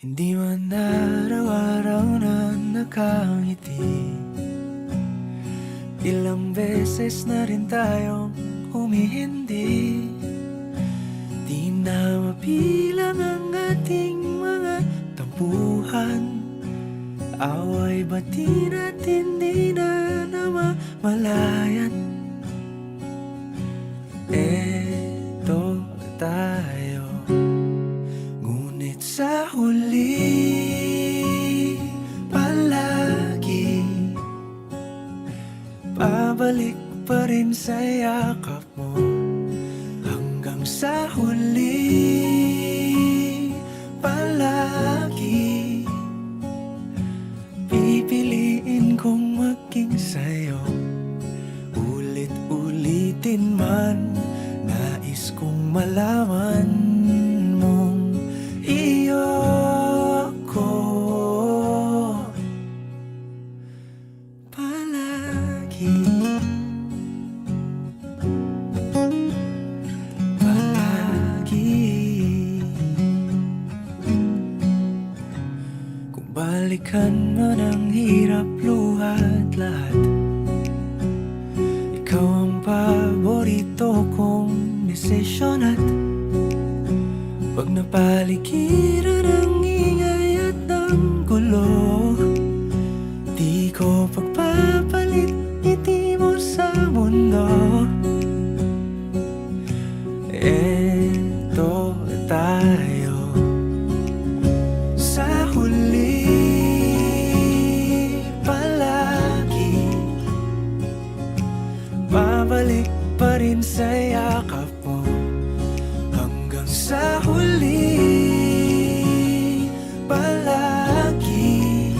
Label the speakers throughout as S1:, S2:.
S1: Hindi man araw-araw na nakangiti. Ilang beses na rin tayong humihindi. Di na mapilang ang ating mga tampuhan. Away bati natin di na namamalayan. Eto tayo, ngunit sa huli palagi pabalik pa rin sa yakap mo. Hanggang sa huli palagi pipiliin kong maging sa'yo. Ulit-ulitin man, nais kong malaman mong iyo ako palagi. Kung balikan man ang hirap, luhat lahat, ikaw ang paborito kong desisyon. At pag napaligiran ang ingay at ng gulo, di ko pagpapalit ngiti mo sa mundo. Eto tayo sa huli palagi, babalik pa rin sa yakap mo. Hanggang sa huli palagi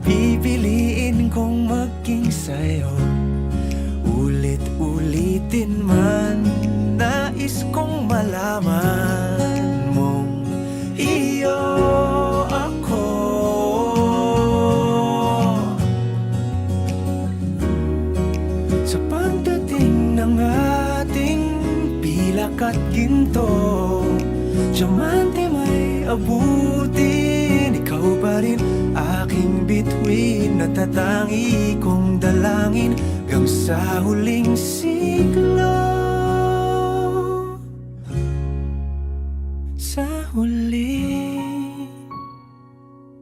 S1: pipiliin kong maging sa'yo. Ulit-ulitin man, nais kong malaman mong iyo ako. Sa pagdating ng ating pilak at ginto, diamante may abutin, ikaw pa rin aking bituin. Natatangi kong dalangin hanggang sa huling siglo. Sa huli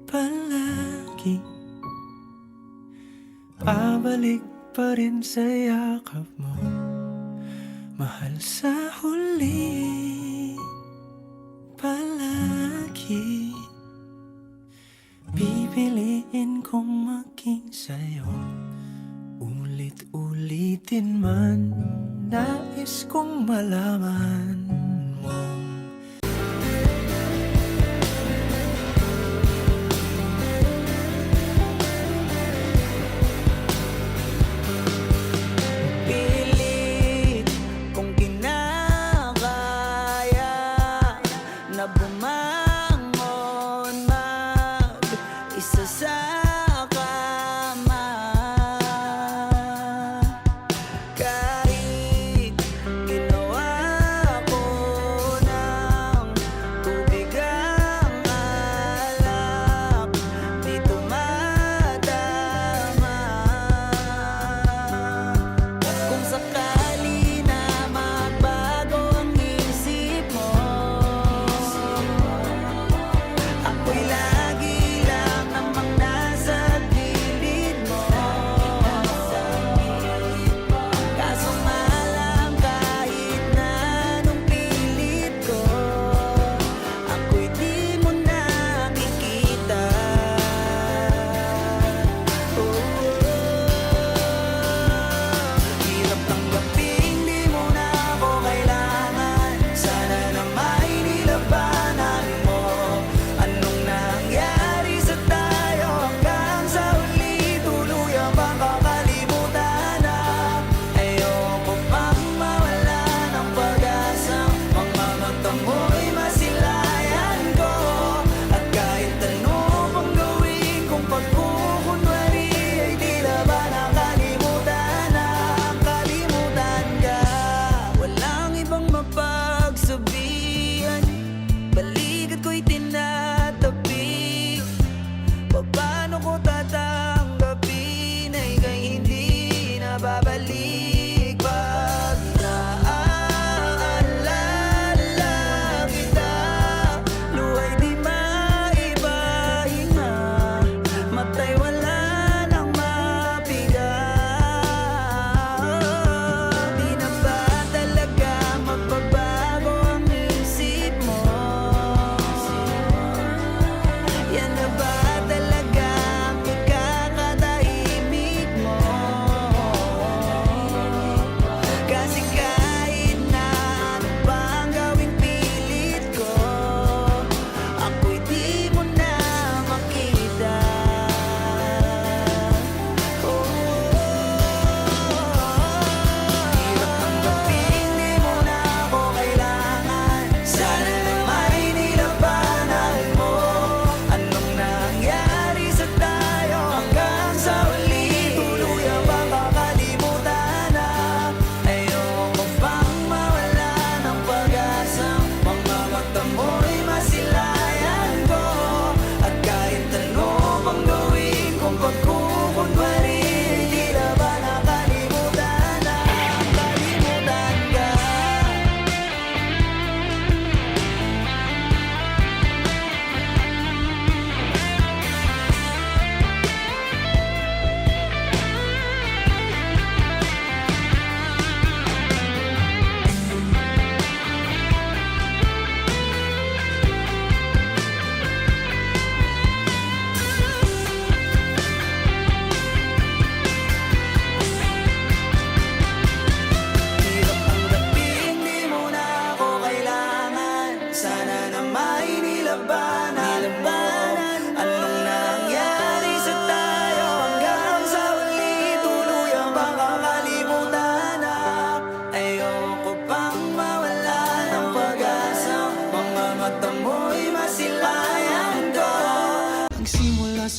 S1: palagi pabalik pa rin sa yakap mo, mahal. Sa huli palagi pipiliin kong maging sa'yo. Ulit-ulitin man, nais kong malaman mo.
S2: Pilit kong kinakaya na bumangon mag-isa sa kama. Kahit ginawa ko ng tubig ang alak, di tumatama. Kung sakali na magbago ang isip mo,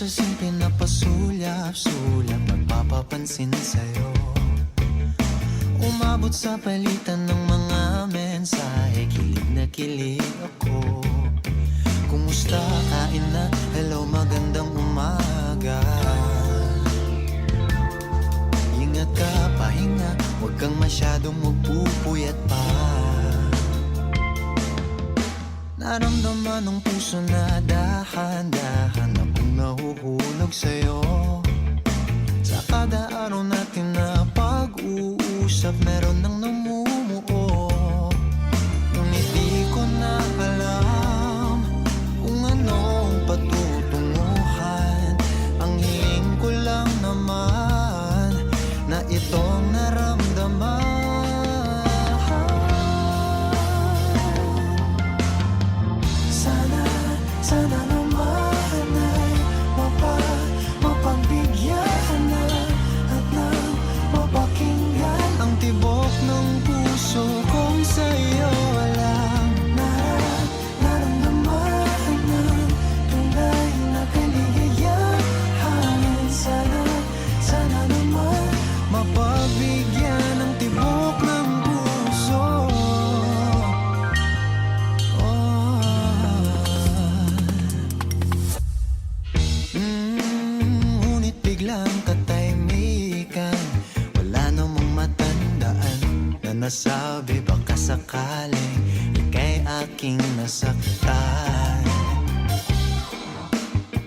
S3: sa simple na pasulyap-sulyap nagpapapansin sa'yo. Umabot sa palitan ng mga mensahe, kilig na kilig ako. Kumusta, kain na, hello, magandang umaga. Ingat ka, pahinga, huwag kang masyadong magpupuyat pa. Naramdaman ng puso na dahan-dahan akong nahuhulog sa'yo. Sa kada araw natin na pag-uusap, meron nang namumuo. Ngunit di ko na alam kung anong patutunguhan. Ang hiling ko lang naman na itong naramdaman. Sana naman ay mapagbigyan na at nang mapakinggan ang tibok ng puso kong sa'yo lang. Naramdaman ng tunay na kaligayahan. Sana naman mapagbigyan ang tibok ng puso. Ngunit biglang katahimikan, wala namang matandaan na nasabi baka sakaling ika'y aking nasaktan.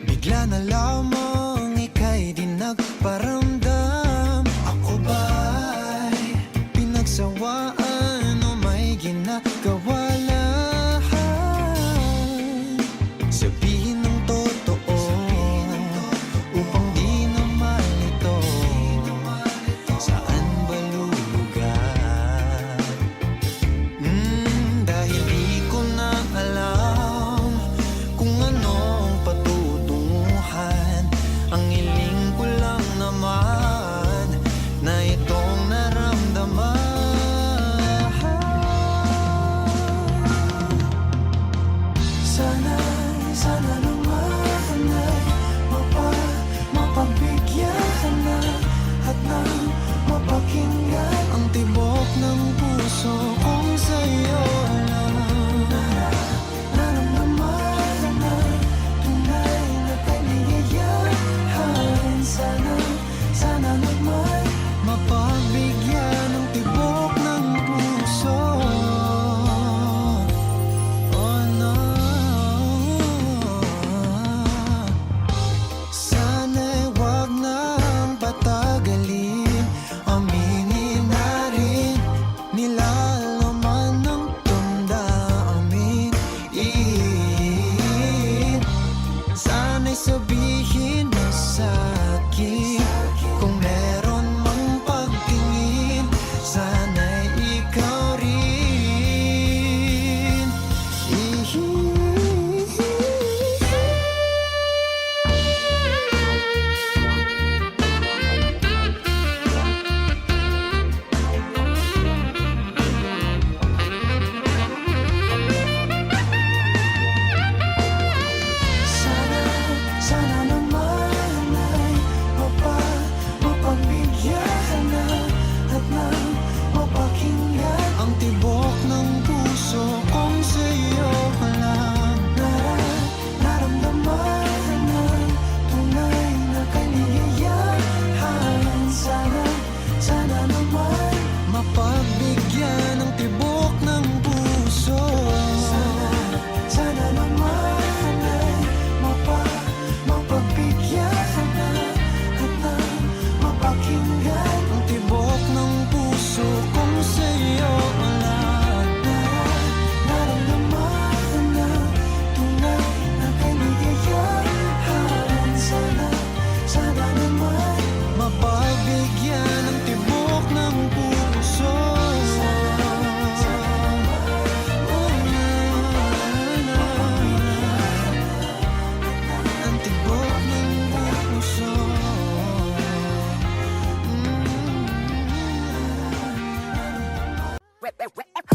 S3: Bigla na lamang ika'y di nagparamdam. Ako ba'y pinagsawaan o may ginagawa lahat? Sabihin ng totoo upang di na malito. Saan ba lulugar? Dahil di ko na alam kung anong patutunguhan. Ang hiling ko lang naman na itong naramdaman. Sana naman ay mapagbigyan na at nang mapakinggan ang tibok ng puso kong sa'yo lang. Naramdaman na tunay na kaligayahan. Sana naman mapagbigyan ang tibok ng puso. Oh no, sana'y wag nang patagalin. Aminin na rin nilalaman ng damdamin. Sana'y sabihin mo sa'kin kung meron mang pagtingin. Sana'y ikaw rin. Sana naman ay mapagbigyan na at nang mapakinggan ang tibok ng puso kong sa'yo lang. Naramdaman ng tunay na kaligayahan. Sana naman mapagbigyan ang tibok ng puso. Sana naman ay mapagbigyan na at nang mapakinggan ang tibok ng puso kong sa'yo lang. Naramdaman ng tunay na kaligayahan. Sana naman mapagbigyan ang tibok ng puso. Ang tibok ng puso.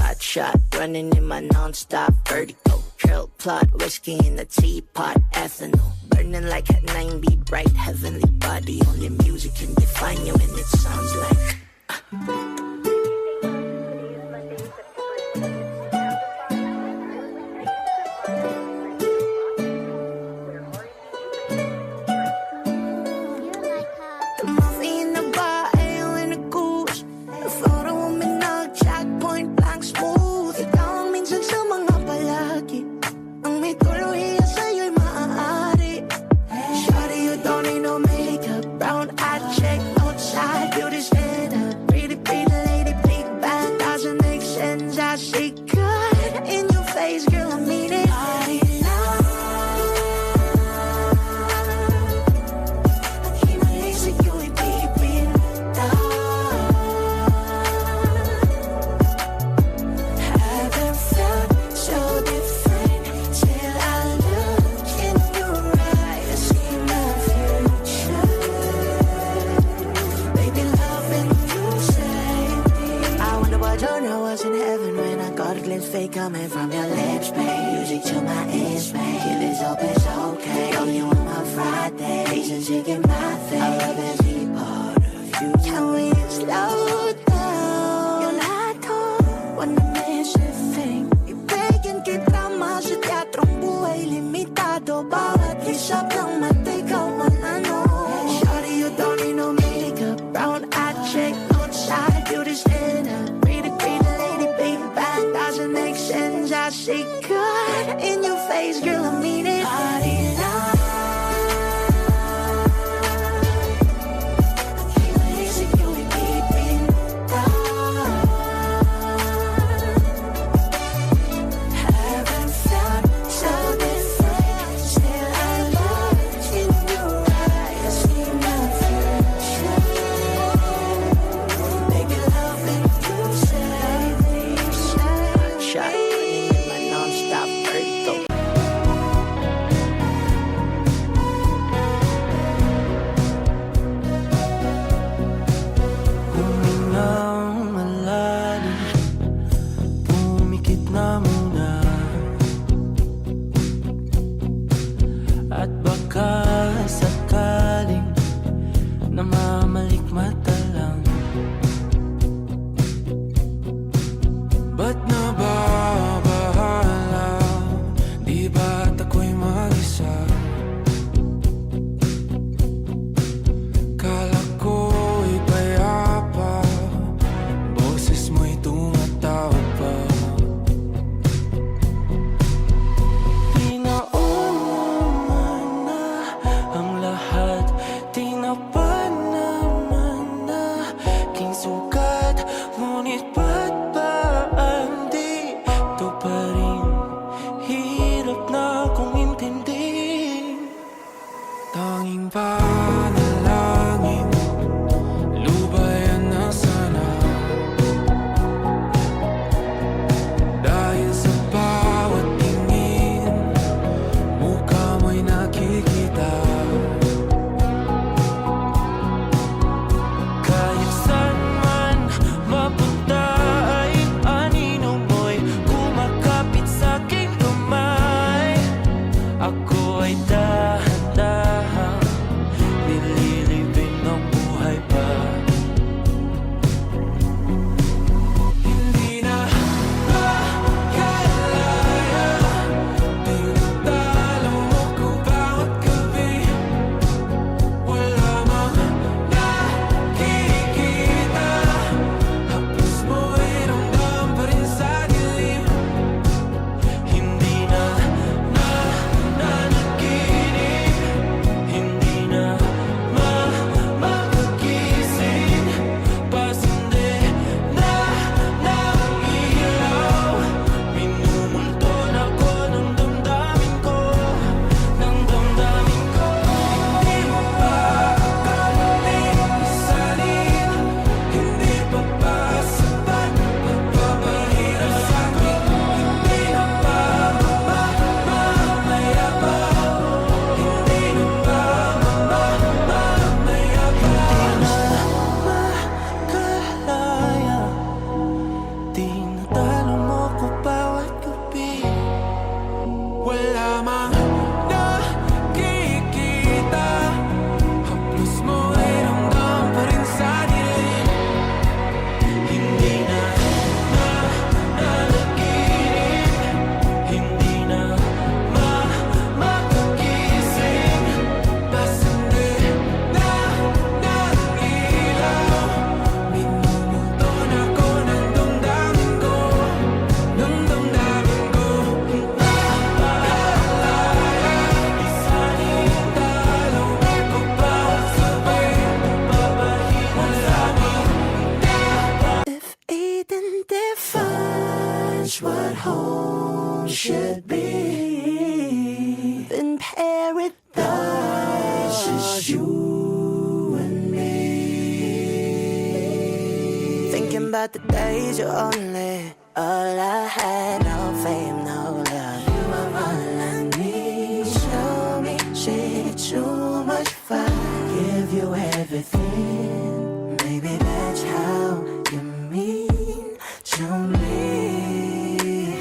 S4: Hot shot, running in my non-stop vertigo. Trail plot, whiskey in the teapot, ethanol.
S2: burning like a 9-beat bright heavenly body. Only music can define you, and it sounds like. The movie in the bar, ayaw in the goose. The photo mo minag-check, point blank smooth. Ikaw ang minsan sa mga palagi. Ang may tuluhiya sa'yo'y maaari. Shawty, you don't need no makeup. Brown eye check, outside, beauty standard. Pretty, pretty lady, big bag, doesn't make sense. I see good in your face, girl, I mean it. Party now. Fake coming from your lips, babe. Music to my ears, babe. If it's up, it's okay. Girl, you on my Friday. Reason to get my thing. I love every part of you. Can we slow down? Yung lahat ko, wanna miss a thing. Ibigin kita mas sa teatrong buhay limitado. Bawat lisap ng mata, ikaw ang ano. Shawty, you don't need no makeup. Brown eye check, outside, beauty standard. Pretty, pretty lady, big bag, doesn't make sense. I see good in your face, girl, I mean it. Party now.
S1: At baka sakaling namamalik mata lang. Ba't nababahala? Di ba't ako'y mag-isa? Kala ko'y payapa, boses mo'y tumatawag pa. Ngunit ba't ba ang di ito pa rin? Hirap na akong intindi. Tanging panalangin, lubayan na sana. Dahil sa bawat tingin, mukha mo'y nakikita. Kahit saan man mapunta ay anino mo'y kumakapit sa'king kamay. Ako ay dahan-dahan nililibing ng buhay pa. Hindi na makalaya, tinatalo mo ko bawat gabi. Wala mang nakikita, hapos mo'y ramdam pa rin sa dilim. Hindi na nanaginip, hindi
S2: paradise. Just you and me. Thinking about the days you only all I had, no fame, no love. You are all I need. Show me shit, too much fun. Give you everything. Maybe that's how you mean to me.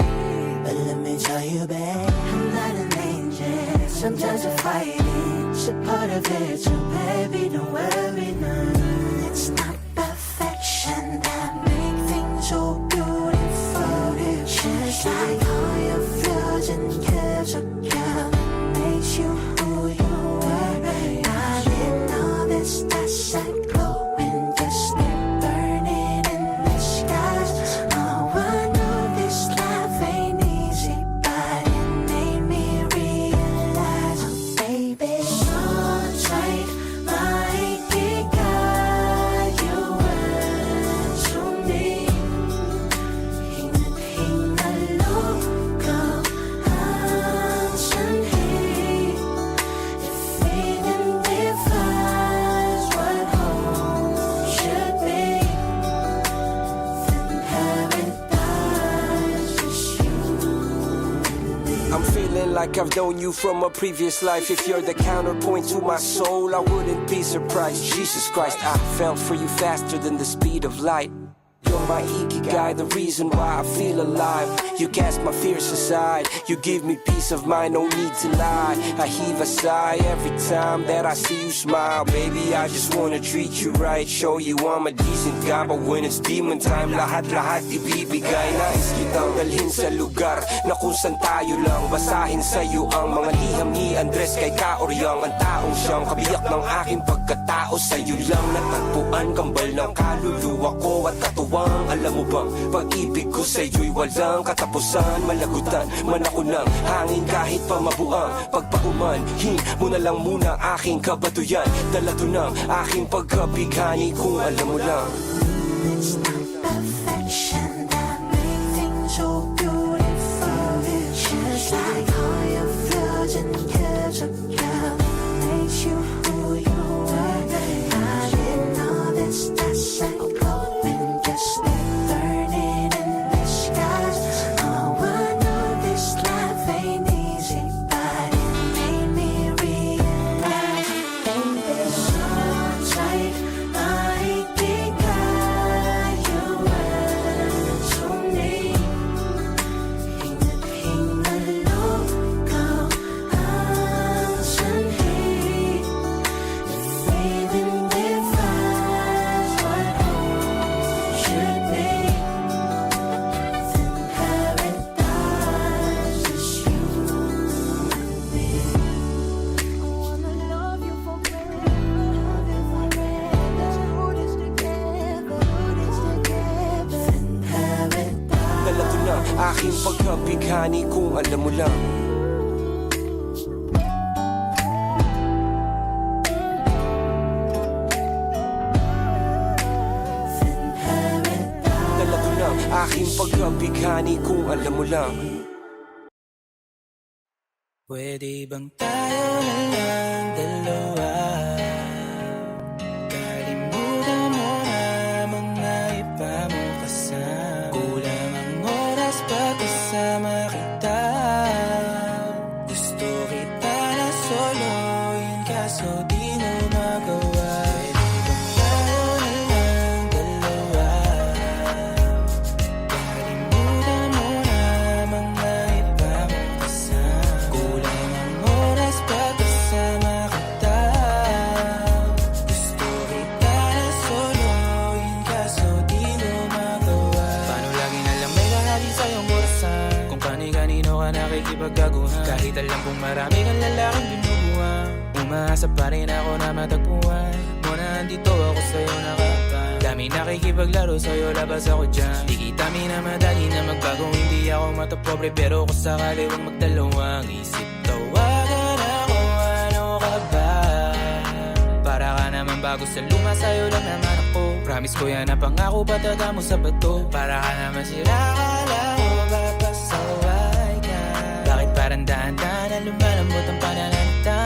S2: But let me tell you, babe, I'm not an angel. Sometimes I fight it, it's a part of it. So baby, don't worry, no. It's not perfection that make things so beautiful. Just like all your flaws and curves of girl makes you who you were. I didn't know this that glowing, just it burning in the skies. Oh, I know this life ain't easy, but it made me realize, oh, baby, so tight, my guide, you were to me.
S4: I'm feeling like I've known you from a previous life. If you're the counterpoint to my soul, I wouldn't be surprised. Jesus Christ, I fell for you faster than the speed of light. You're my ikigai, the reason why I feel alive. You cast my fears aside, you give me peace of mind, no need to lie. I heave a sigh every time that I see you smile. Baby, I just wanna treat you right, show you I'm a decent guy. But when it's demon time, lahat-lahat ibibigay. Nais kitang dalhin sa lugar na kung saan tayo lang. Basahin sa'yo ang mga liham ni Andres kay Kaoryang. Ang taong siyang kabiyak ng aking pagkatao. Sa'yo lang natagpuan, kambal ng kaluluwa ko at katuwang. Alam mo bang pag-ibig ko sa'yo'y walang katapusan. Malagutan man ako ng hangin kahit pa mabuang pagpaumanhin mo na lang muna aking kabatuyan. Dala to ng aking pagkabighani kung alam mo lang.
S2: It's not perfection that make things so beautiful. Just like all your flaws and curves of girl makes you who you were. I didn't know this, that's like glowing, just like burning in the skies. Oh, I know this life ain't easy, but it made me realize, baby, so tight, my guide, you were to me. Hinahingalog ang sanhi, feeling defines what home should be. Then paradise is you and me. I wanna love you forever, love you forever. Do this together, do this together. Then paradise.
S4: Dala to ng aking pagkabighani kung alam mo lang.
S2: Then paradise.
S4: Dala to ng aking pagkabighani kung alam mo lang.
S1: Pwede bang tayo na lang dalawa? Kalimutan mo na mga iba mo kasama. Kulang ang oras pagkasama kita. Gusto kita na soloin kaso di mo magawa. Pwede bang tayo na lang dalawa? Kalimutan mo na mga iba mo kasama. Kulang ang oras pagkasama kita. Gusto kita na soloin kaso di mo magawa. Paano lagi na lang may lahati sa iyong burasan? Kung kani-kanino ka nakikipagkaguhan. Kahit alam kong marami kang lalaking binubuhan. Umaasa pa rin ako na matagpuan mo na andito ako sa'yo nakapang. Dami nakikipaglaro sa'yo, labas ako dyan. Di kita minamadali na magbago, hindi ako matapobre. Pero kung sakali huwag magdalawang isip, tawagan ako, ano ka ba? Para ka naman bago sa luma, sa'yo lang naman ako. Promise ko yan na pangako, pataga mo sa bato. Para ka naman sila, akala ko mapapasaway ka. Bakit parang dahan-dahan na lumalambot ang pananalita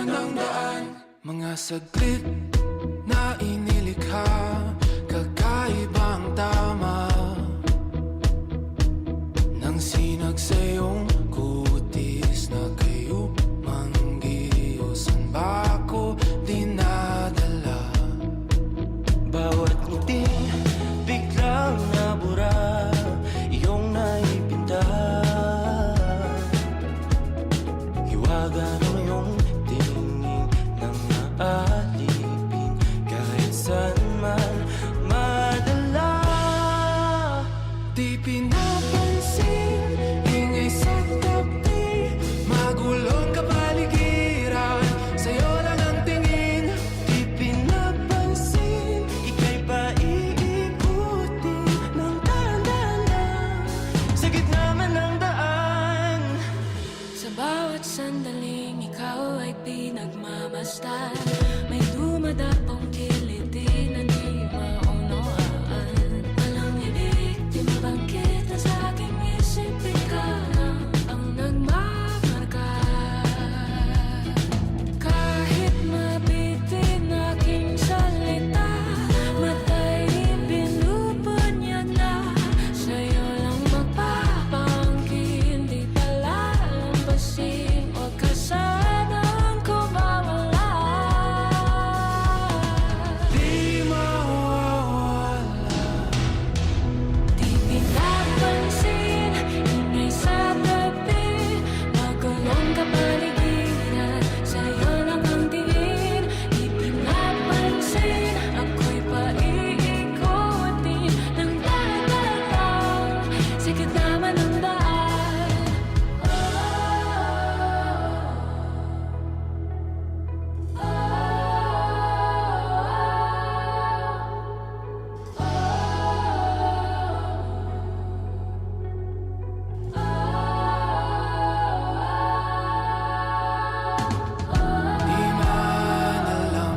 S1: ng daan. Mga saglit na inilikha, kakaibang tama nang sinag sa iyong kutis na kayo manggiyosan ba ako dinadala?
S3: Bawat ngiti biglang nabura, iyong naipinta. Hiwaga ng iyong tingin nang naalipin, kahit saan man madala.
S1: Di pinapansin, ingay sa tabi, magulong kapaligiran, sa'yo lang ang tingin.
S3: Di pinapansin, ika'y paiikutin ng dahan-dahan sa gitna man ng daan.
S5: Sa bawat sandaling ikaw ay pinagmamasdan, may dumadapong kiliti na di maunawaan. Walang ibig, di mabangkit na sa aking isip, ikaw lang ang nagmamarka. Kahit mabitin aking salita, matay binubunyag na, sa'yo lang magpapangkin, di palalampasin, huwag ka sanang kumawala.
S1: Di mawawala.
S5: Di pinapansin, ingay sa tabi, magulong kapaligiran, sa'yo lang ang tingin. Di pinapansin, ako'y paiikutin ng dahan-dahan sa gitna man ng daan.
S1: Di man alam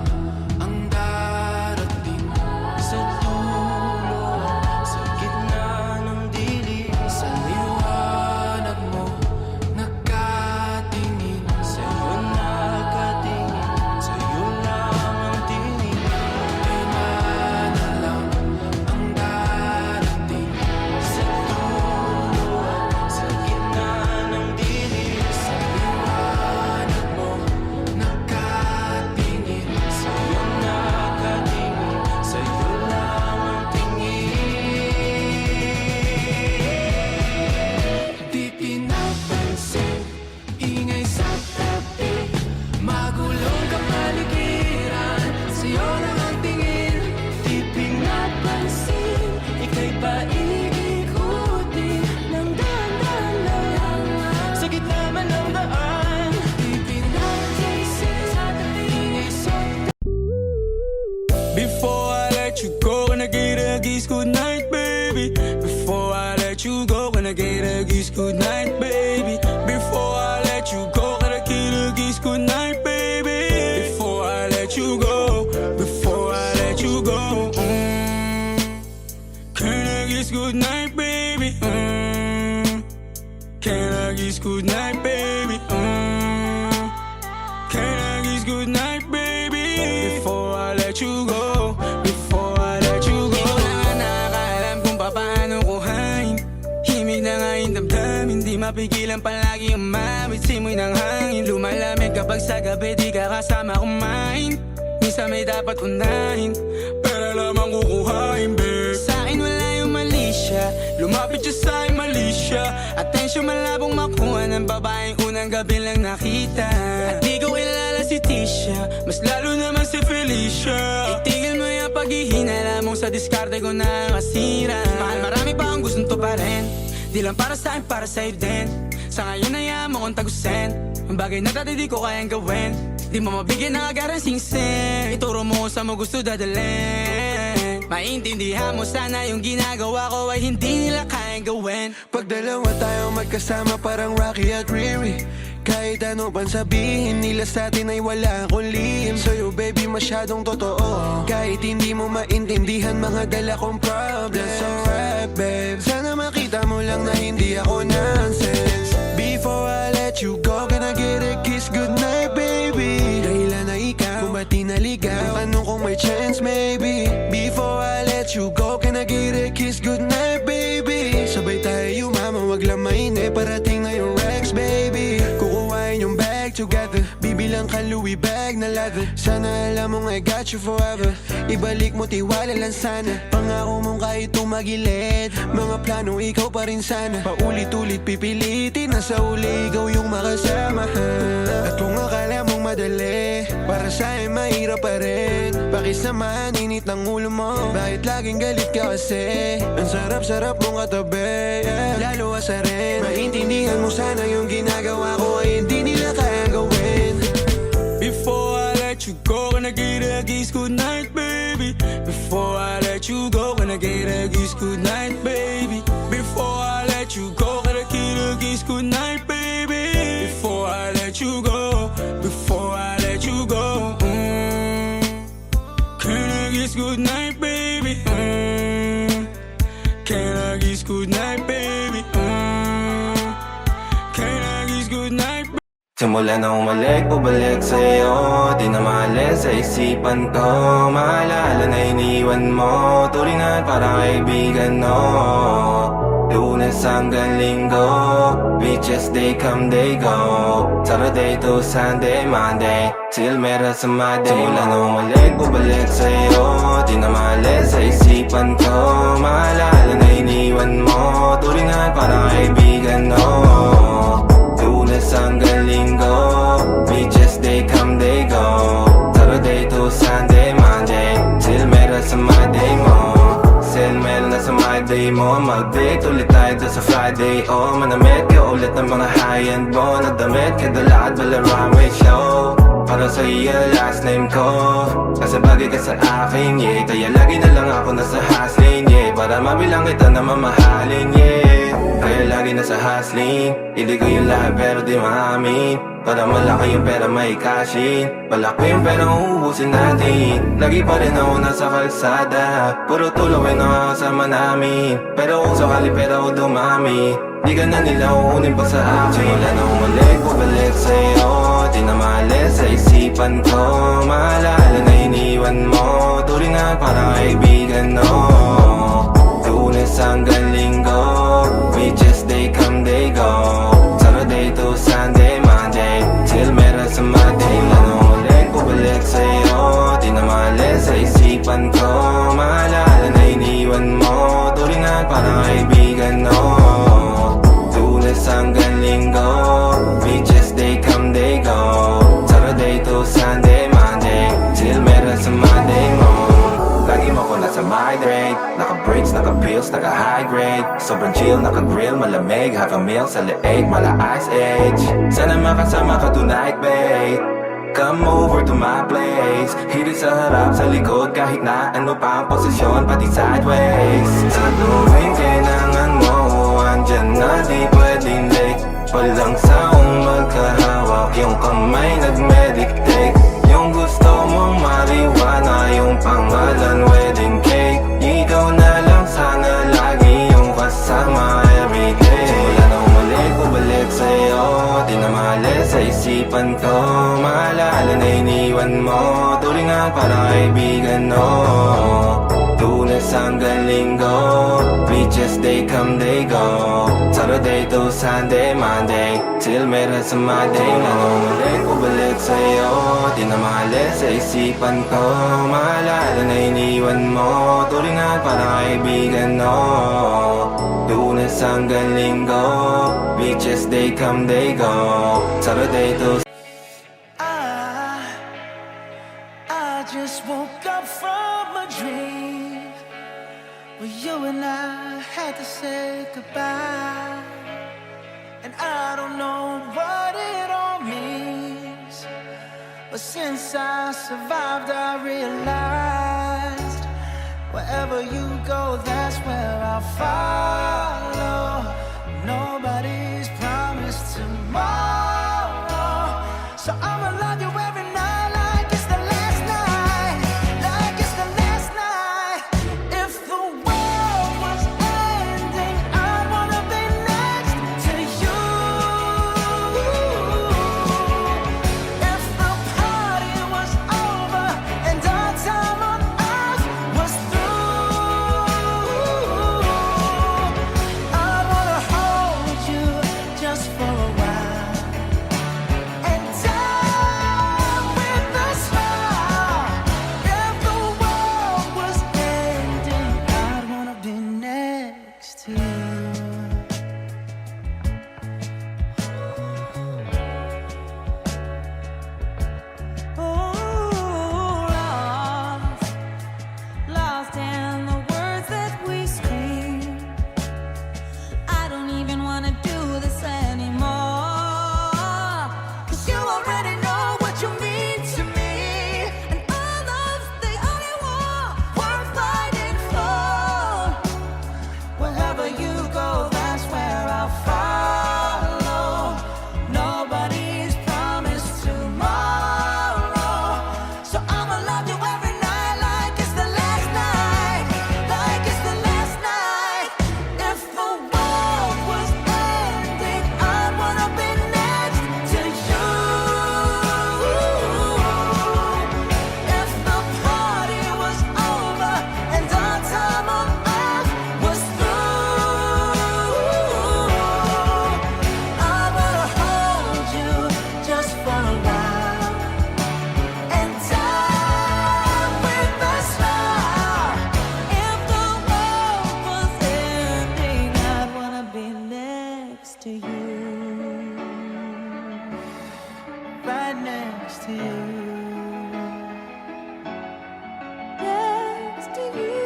S1: ang darating
S3: Sa dulo, sa gitna ng dilim,
S1: sa liwanag mo, nakatingin.
S3: sa'yo nakatingin, sa'yo lang ang tingin.
S1: Di man alam ang darating
S3: Sa dulo, sa gitna ng dilim,
S1: sa liwanag mo, nakatingin.
S3: sa'yo nakatingin, sa'yo lang ang tingin.
S1: Di pinapansin, ingay sa tabi, magulong kapaligiran, sa'yo lang ang tingin.
S3: Di pinapansin, ika'y paiikutin ng dahan-dahan sa gitna man ng daan.
S1: Di pinapansin, ingay sa
S6: Before I let you go, gonna get a kiss good night, baby. Before I let you go, gonna get a kiss good night, baby. Before I let you go, gonna get a kiss good night, baby. Before I let you go, before I let you go, can I kiss good night, baby? Can I kiss good night, baby? Can I kiss good night, baby? Before I let you go, before I let you go. Di ko na nga nakakaalam kung paano kuhain. Himig na nga yung damdamin, di mapigilan palagi umawit. Simoy ng hangin, lumalamig kapag sa gabi di ka kasama kumain. Minsan may dapat unahin, pero lamang kukuhain, babe. Sa akin wala yung mali siya, lumapit siya sa akin mali siya. Atensyon malabong makuha ng babaeng unang gabi lang nakita. At di ko kilala si Tisha, mas lalo naman si Felicia. Itigil mo yung paghihinala mong sa diskarte ko na masira. Mahal, marami pa akong gustong tuparin, di lang para sa akin, para sa'yo din. Sa ngayon hayaan mo kong tagusin ang bagay na dati di ko kayang gawin. Di mo mabigyan ng agarang sing-sing, ituro mo sa mo gusto dadalhin. Maintindihan mo sana yung ginagawa ko ay hindi nila kayang gawin.
S7: Pag dalawa tayo magkasama parang Rocky at Riri, kahit ano bang sabihin nila sa atin ay wala akong lihim. Sa'yo baby masyadong totoo, kahit hindi mo maintindihan mga dala kong problems. Alright babe, sana makita mo lang na hindi ako nonsense. Before I let you go, can I get a kiss goodnight baby? chance maybe before I let you go? Can I get a kiss goodnight baby? Sabay tayo mama, wag lang mainip, parating na yung Rex baby. Kukuhain yung bag together, bibilang ka Louis bag na leather. Sana alam mong I got you forever, ibalik mo tiwala lang sana. Pangako mong kahit tumagilid, mga plano ikaw pa rin sana. Paulit-ulit pipilitin na sa uli ikaw yung makasama. At kung akala mong madali, para sa'yo mahirap pa rin. Pakisamahan init ng ulo mo, bakit laging galit ka kasi? Ang sarap-sarap mong katabi, yeah. Lalo asa rin, maintindihan mo sana yung ginagawa ko ay hindi nila kaya gawin.
S6: Before I let you go, can I get a kiss goodnight, baby? Before I let you go, can I get a kiss goodnight, baby? Before I let you go, can I get a kiss goodnight, baby? Before I let you go, before I let you go, can I kiss goodnight, baby? Can I kiss goodnight, baby? Can I kiss goodnight, baby?
S8: Simula na umalik, bubalik sa'yo. Di na maalis sa isipan ko. Maalala na iniwan mo, turingan parang kaibigan, no. Lunes hanggang Linggo, beaches they come they go. Saturday to Sunday, Monday, till meron sa Monday. Simula na umalik, bubalik sa'yo. Di na maalis sa isipan ko. Maalala na iniwan mo, turingan parang kaibigan, no. Lunes hanggang Linggo, beaches they come they go. Saturday to Sunday, Monday, till meron sa Monday mo. Sale meron na sa Monday mo. Mag-date ulit tayo doon sa Friday. Oh, manamit ka ulit ng mga high-end mo. Nagdamit ka dala at wala runway show. Para sa iyo last name ko, kasi bagay ka sa akin, yeah. Kaya lagi na lang ako nasa hustling, yeah. Para mabilang kita na mamahalin, yeah. Kaya lagi nasa hustling, hindi ko yung lahat pero di maamin. Para malaki yung pera may cashin, malaki yung pera uubusin natin. Lagi pa rin ako nasa kalsada, puro tulong ay nakakasama namin. Pero kung sakali pera ko dumami, di ka na nila uunin pa sa akin. Simula na umalik, bubalik sa'yo. Di na maalis sa isipan ko. Maalala na iniwan mo, turingan parang kaibigan, no. Lunes hanggang Linggo, beaches they come they go. Saturday to Sunday, Monday, till meron sa Monday. Simula na umalik, bubalik sa'yo. Di na maalis sa isipan ko. Maalala na iniwan mo, turingan parang kaibigan, no. Lunes hanggang Linggo, beaches they come they go. Saturday to Sunday, Monday, till meron sa Monday mo. Lagi mo ko nasa migrate, naka-breaks, naka-pills, naka-high grade. Sobrang chill, naka-grill, malamig, have a meal sa leeg, mala ice age. Sana makasama ka tonight, babe. Come over to my place. Hirit sa harap, sa likod, kahit na ano pa ang posisyon, pati sideways. Sa tuwing kailangan mo, andyan na di pwedeng late. Palang saong magkahawak, yung kamay nag-meditate. Yung gusto mong mariwana, yung pangalan wedding cake. Ikaw na lang sana lagi yung kasama everyday. Simula na umalik, bubalik sa'yo. Di na maalis sa isipan ko. Maalala na iniwan mo, turingan parang kaibigan, no. Lunes hanggang Linggo, beaches they come they go. Saturday to Sunday, Monday, till meron sa Monday. Nanumalik, bubalik sa'yo. Di na maalis sa isipan ko. Maalala na iniwan mo, turingan parang kaibigan, no. Lunes hanggang Linggo, beaches they come they go. Saturday to
S2: I just woke up from a dream where you and I had to say goodbye. And I don't know what it all means, but since I survived I realized wherever you go, that's where I'll follow. Nobody's promised tomorrow, so I'ma love you every night like it's the last night, like it's the last night. If the world was ending, I'd wanna be next to you. If the party was over and our time on
S3: next to you. Right next to you. Next to you.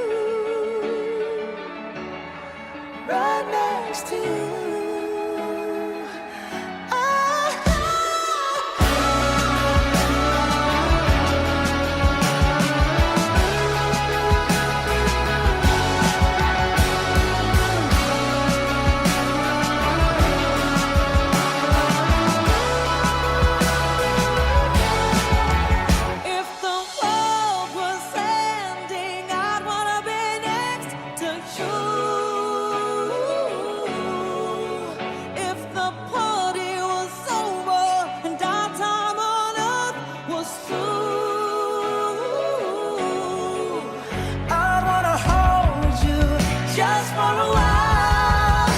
S3: Right next to you.
S5: If the world was ending, I'd wanna be next to you. If the party was over and our time on earth was through,
S3: I wanna hold you
S5: just for a while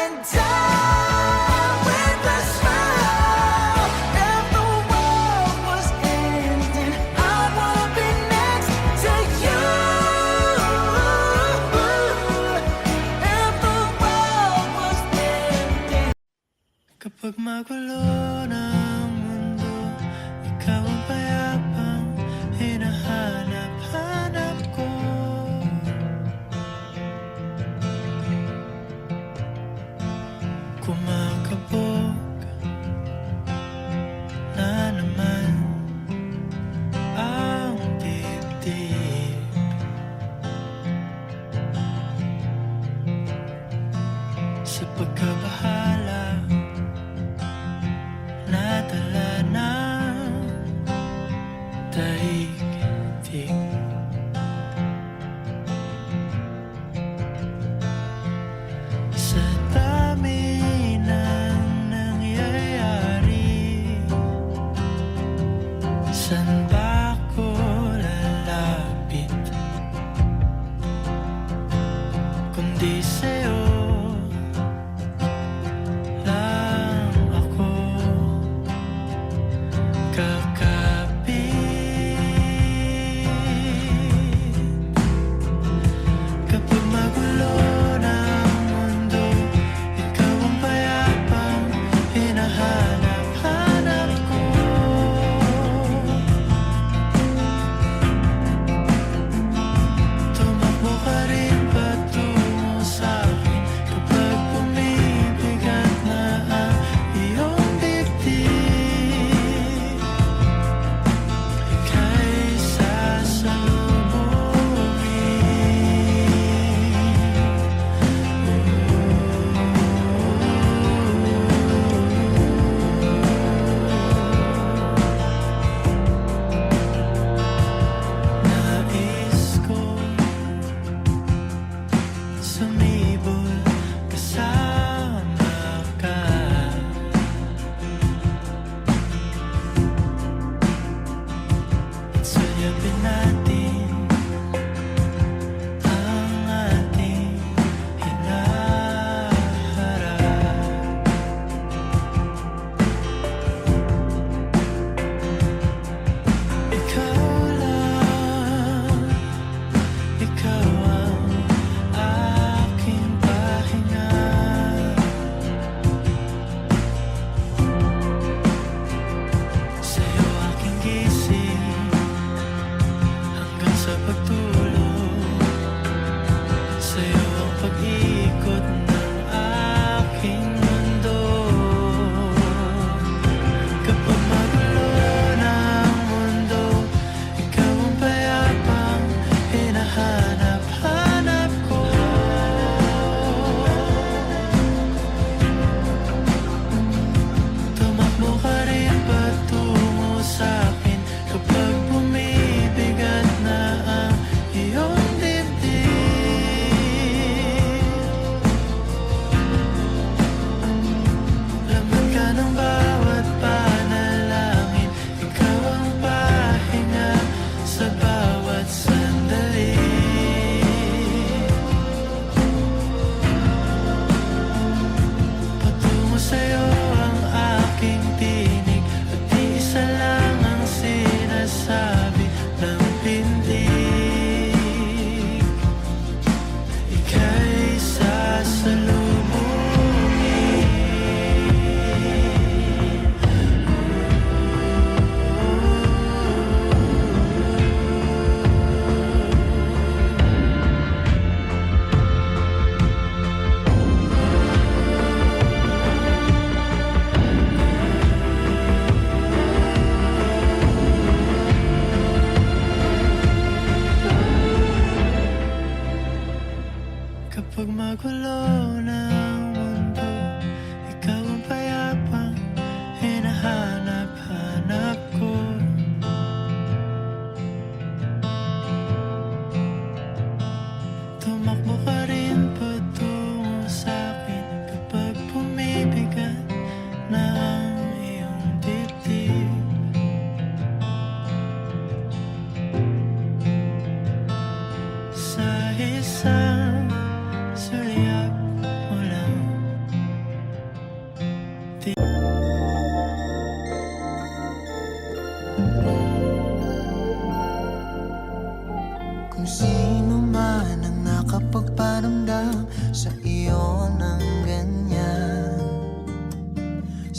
S5: and die with a smile. If the world was ending, I'd wanna be next to you. If the world was ending.
S3: Kapag magulo na ang mundo, ikaw ang payapang hinahanap-hanap ko. Kumakabog na naman ang dibdib. Sa pagkabahala, nadala ng daigdig. Sa dami ng nangyayari, saan ba ako lalapit? Kundi sa'yo,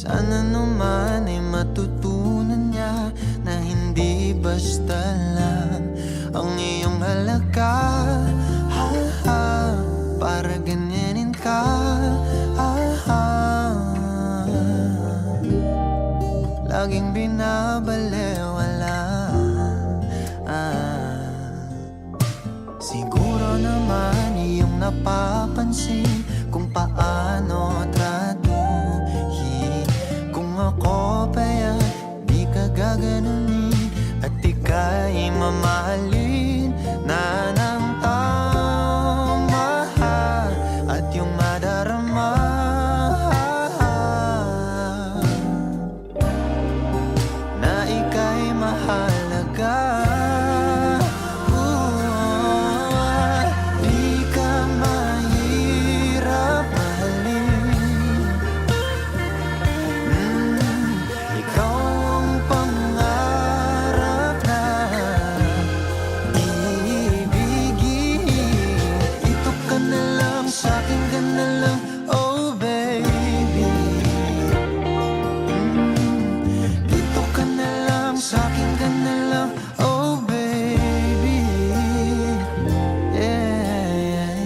S3: Sana naman ay matutunan niya na hindi basta lang ang iyong halaga. Ha, ha, para ganyanin ka. Ha, ha. Laging binabalewala. Siguro naman iyong napapansin kung paano tratuhin. Kung ako pa'y di ka gaganunin at ika'y mamahalin na ng tama at yung madarama na ika'y mahalaga. Di ka mahirap mahalin. Ikaw ang pangarap na ibigin. Ito ka na lang, sa'kin ka na lang, oh baby. Dito ka na lang, sa'kin ka na lang, oh baby. Yeah.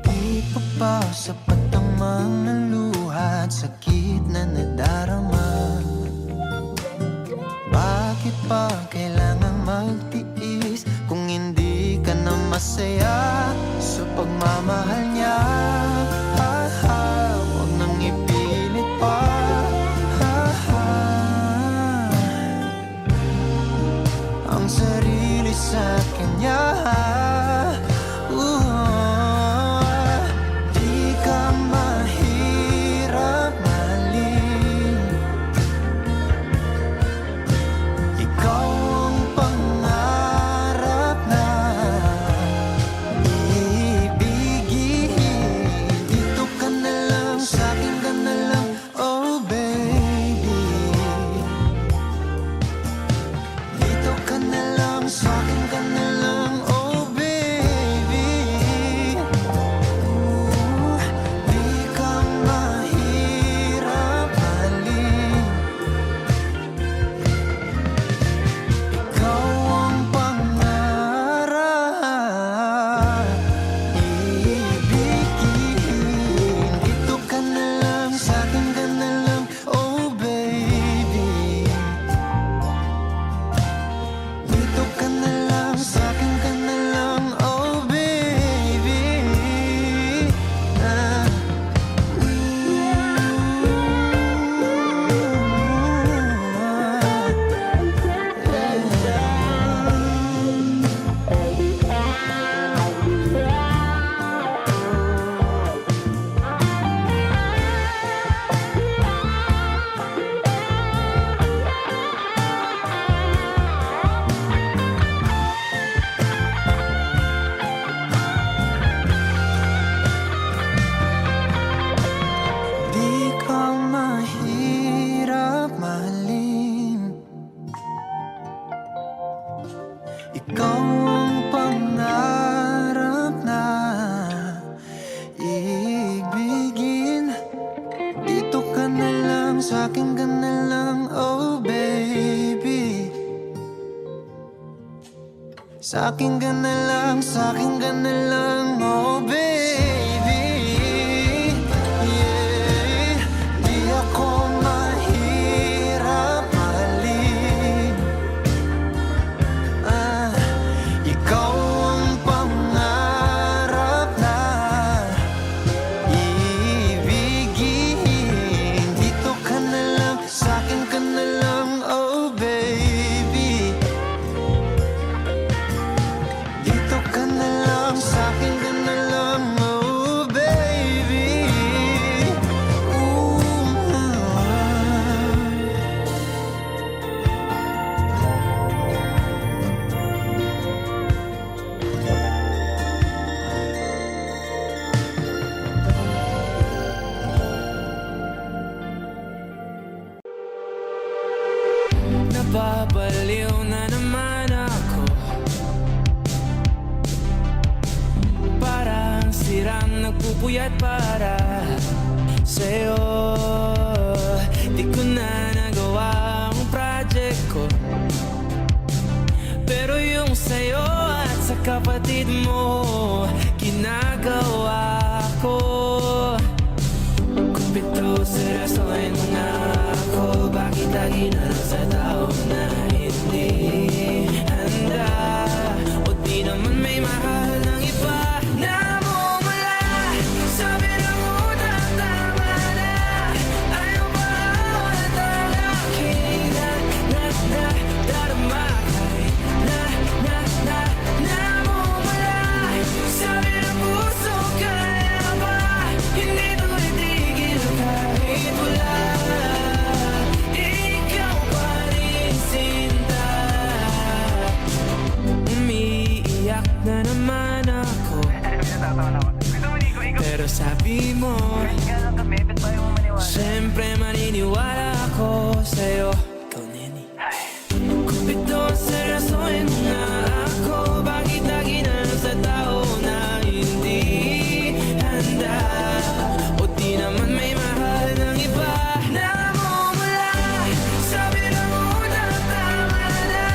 S3: Di pa ba sapat ang mga luha at sakit na nadarama? Bakit pa kailangan magtiis kung hindi ka na masaya sa pagmamahal niya? Ha, ha, huwag nang ipilit pa. Ha, ha, ang sarili sa kanya. Di ka mahirap mahalin. Ikaw ang pangarap na ibigin. Dito ka na lang, sa'kin ka na lang, oh baby. Dito ka na lang, sa'kin ka na lang, oh baby. Di ka mahirap mahalin. Ikaw ang pangarap ibigin. Dito ka na lang, sa'kin ka na lang, oh baby. Dito ka na lang, sa'kin ka na lang, oh baby. Di ka mahirap mahalin. Ikaw ang pangarap na ibigin. Dito ka na lang, sa'kin ka na lang, oh baby. Sa'kin ka na lang, sa'kin ka na lang, oh baby. Yeah. Di ako mahirap mahalin. Ikaw ang pangarap na ibigin. Dito ka na lang, sa'kin ka na lang, oh baby. Dito ka na lang, sa'kin ka
S1: Napapaliw na naman ako, parang sirang nagpupuyat para sa'yo. Di ko na nagawa ang project ko, pero yung sa'yo at sa kapatid mo ginagawa ko. Kung pito seryosohin mo na ako, bakit lagi na lang sa tao na hindi handa? O di naman may mahal ng iba na mumula. Sabi na muna tama na, ayaw ba ulit ang aking darama? Namumula. Sabi ng puso, kaya ba hindi ito itigil kahit wala? Ikaw pa rin sinta. Umiiyak na naman ako, pero sabi mo siyempre maniniwala ako sa'yo. Ikaw, Neni. Kung ito seryosohin mo na ako, bakit lagi na lang sa tao na hindi handa? O di naman may mahal ng iba na mumula. Sabi na muna tama na,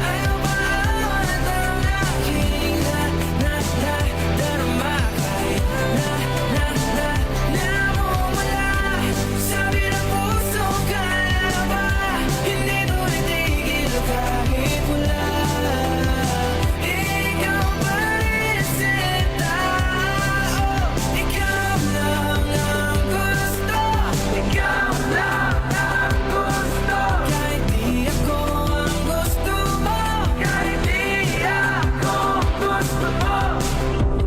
S1: ayaw ba ulit ang aking darama? Kahit namumula. Sabi ng puso, kaya ba hindi ito itigil kahit wala? Ikaw pa rin sinta. Oh, ikaw lang ang gusto. Ikaw lang ang gusto. Kahit di ako ang gusto mo, kahit di ako gusto mo.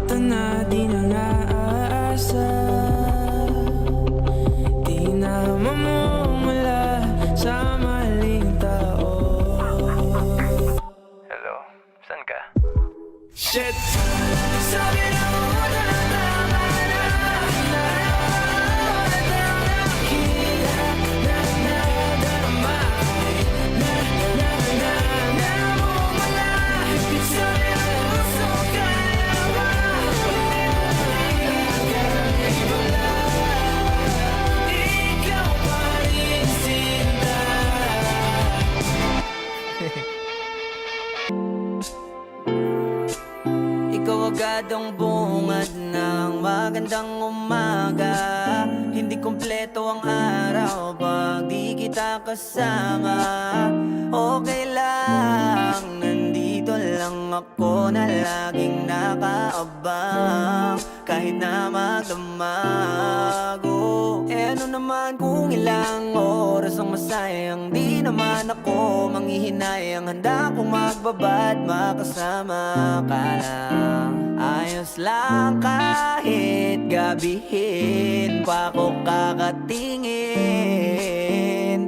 S1: Ito na di na naaasa, di na mamumula sa maling tao.
S9: Hello, saan ka?
S1: Shit! Sabi na muna tama na, ulit ang aking darama. Namumula. Sabi ng puso, kaya ba hindi mo wala? Ikaw pa rin sinta.
S5: Ikaw agad ang bungad ng magandang umaga. Hindi kompleto ang araw pag di kita kasama. Okay lang, nandito lang ako na laging nakaabang, kahit na magdamago. Eh ano naman kung ilang oras ang masayang, di naman ako manghihinayang. Handa kong magbabad, makasama ka lang. Ayos lang kahit gabihin pa ako kakatingin,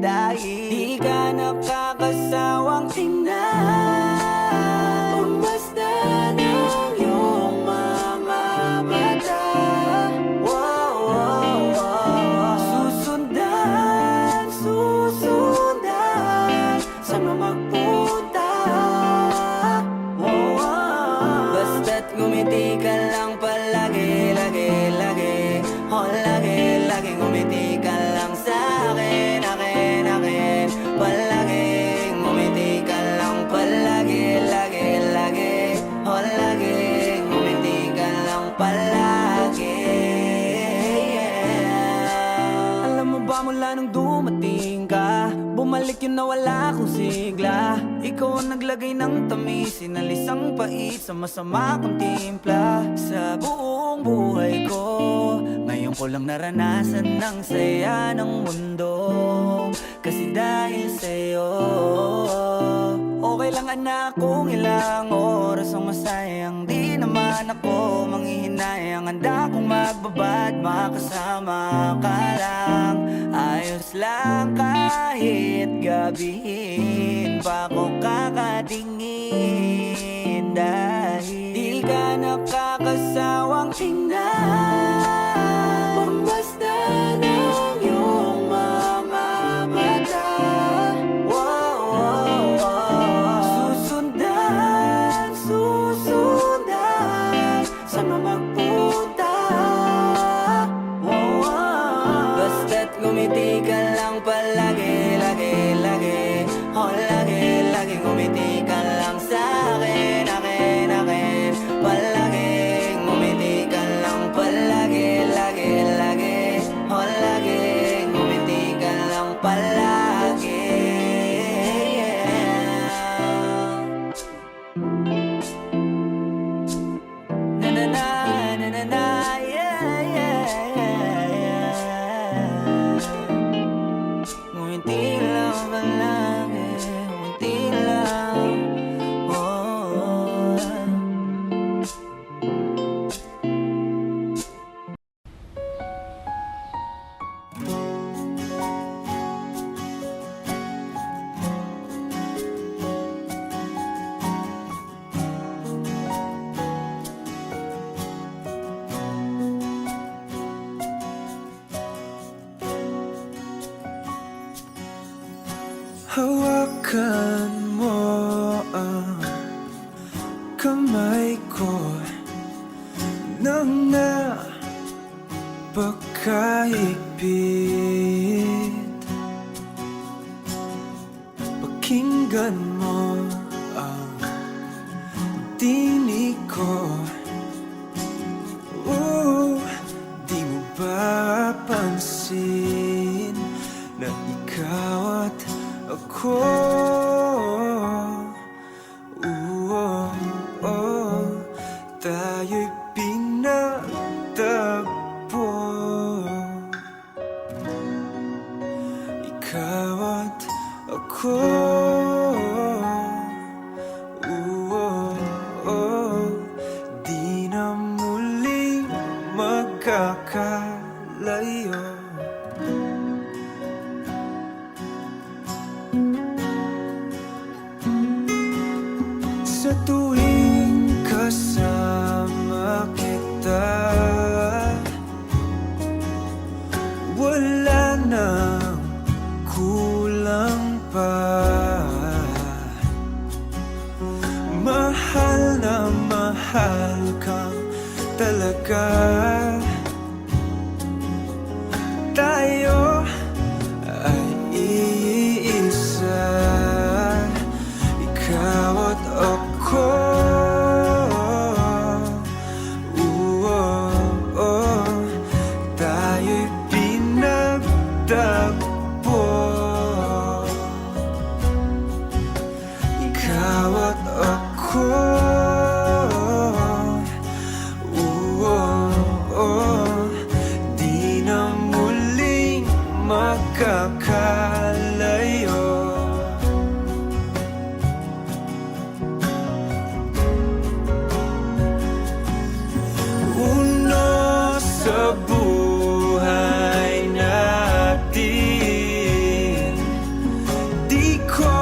S5: dahil di ka nakakasawang tingnan. Basta ng iyong mga mata, wow, wow, wow. Susundan saan mo magpunta, wow, wow. Basta't ngumiti ka lang palagi, lagi, lagi. Oh, lagi, lagi ngumiti ka lang sa'kin, akin, akin. Palagi ngumiti ka lang palagi, lagi, lagi. Oh, lagi ngumiti ka lang palagi, yeah. Alam mo ba mula nung dumating ka, bumalik yun na wala akong sigla. Ikaw ang naglagay ng tamis, sinalis ang pait sa masama kong timpla. Sa buong buhay ko, ngayon ko lang naranasan ng saya ng mundo, kasi dahil sa'yo. Okay lang anak kung ilang oras ang masayang, di naman ako manghihinayang. Handa kong magbabad, makasama ka lang. Ayos lang kahit gabihin pa ako kakatingin, dahil di ka nakakasawang tingnan. Basta ng iyong mga mata, wow, wow. lang palagi, lagi, lagi. Oh, lagi, lagi ngumiti ka lang sa'kin, akin, akin. Palagi, ngumiti ka lang palagi, lagi, lagi. Oh, lagi, ngumiti ka lang palagi. Na na na, na na na, yeah, yeah, yeah, yeah. Ngumiti lang palagi, ngumiti lang, oh.
S7: Hawakan mo ang kamay ko nang napakahigpit. Pakinggan mo ang tinig ko. Di mo ba pansin na ikaw at ako? Tayo'y pinagtagpo. Ikaw at ako. Di na muling magkakalayo. Sa tuwing kasama kita, wala nang kulang pa. Mahal na mahal kang talaga. Tayo ay iisa, ikaw at ako. Tayo'y pinagtagpo. Ikaw at ako. Di na muling magkakalayo. Uno sa buhay natin, di ko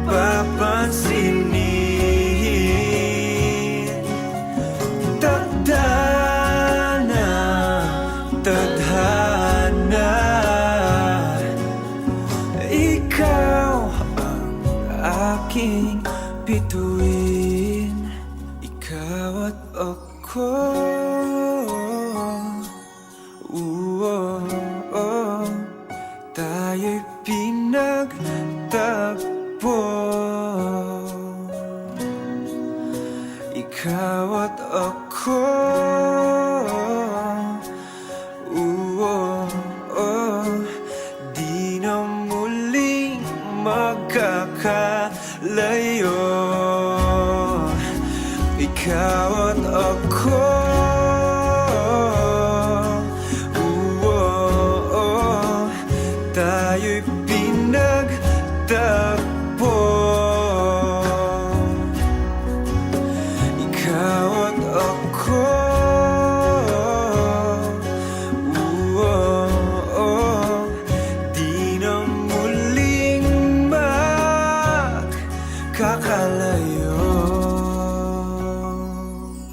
S7: papansinin. Tadhana, tadhana, ikaw ang aking bituin. Ikaw at ako. Tayo'y pinagtagpo. Ikaw at ako.